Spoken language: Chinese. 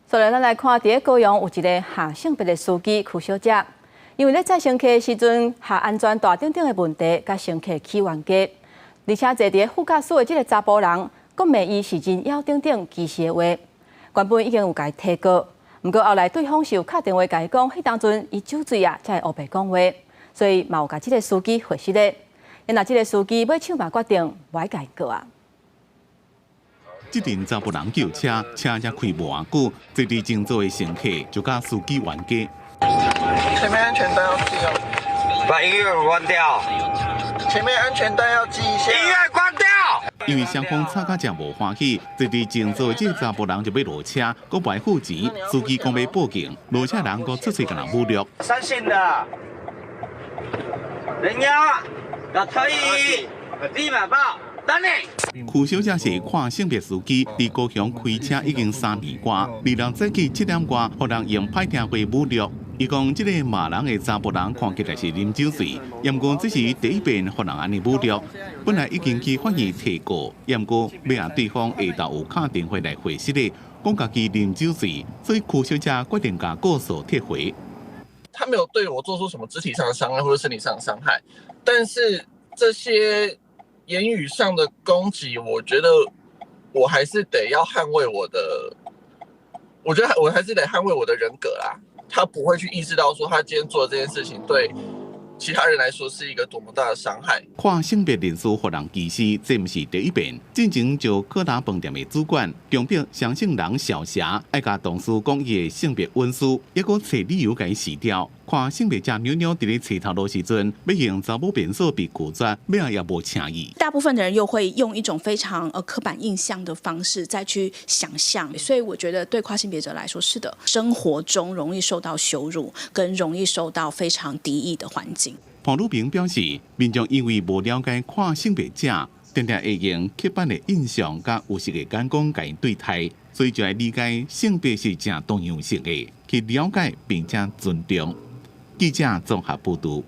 所以咱来看，伫高雄有一个下性别的司机邱小姐，因为咧载乘客的时阵，下安全带等等的问题，甲乘客起冤家，而且坐伫副驾驶的这个查甫人，佫骂伊是真妖等等歧视的话，原本已经有甲伊提告，不过后来对方是有敲电话甲伊讲，迄当阵伊酒醉啊，才会黑白讲话，所以嘛有甲这个司机回失咧。因那这个司机尾唱嘛决定不爱甲伊告啊。 这阵查甫人叫车，车才开无偌久，坐伫前座的乘客就甲司机冤家。前面安全带要系哦，把音乐关掉。前面安全带要系一下。音乐关掉。因为双方吵到正无欢喜，坐伫前座的这个查甫人就要落车，佫不爱付钱。司机讲要报警，落车人佫出嘴甲人侮辱。三线的，人妖要可以立马报。 邱小姐是跨性别司机，伫高雄开车已经3年多，2000早起7点多，互人用歹听话侮辱。伊讲，这个骂人的查甫人看起来是啉酒醉，不过这是第一遍互人安尼侮辱。本来已经去法院提告，不过要让对方下昼有敲电话来回失的，讲家己啉酒醉，所以邱小姐决定把告诉撤回。他没有对我做出什么肢体上的伤害或者身体上的伤害，但是这些。 言语上的攻击，我觉得我还是得要捍卫我的，我觉得我还是得捍卫我的人格啦。他不会去意识到说他今天做的这件事情对其他人来说是一个多么大的伤害。跨性别人士互人歧视，这不是第一遍。进前就各大饭店的主管强迫相信人小霞爱甲同事讲伊的性别温书，抑个找理由甲伊洗掉。 看性别者扭扭伫咧找头路时阵，要用查某变数被拒绝，咩也无诚意。大部分的人又会用一种非常刻板印象的方式再去想象，所以我觉得对跨性别者来说是的，生活中容易受到羞辱，跟容易受到非常敌意的环境。彭汝平表示，民众因为无了解跨性别者，常常会用刻板的印象甲有色的眼光甲因对待，所以就要理解性别是正多样性的，去了解并且尊重。记者综合报道。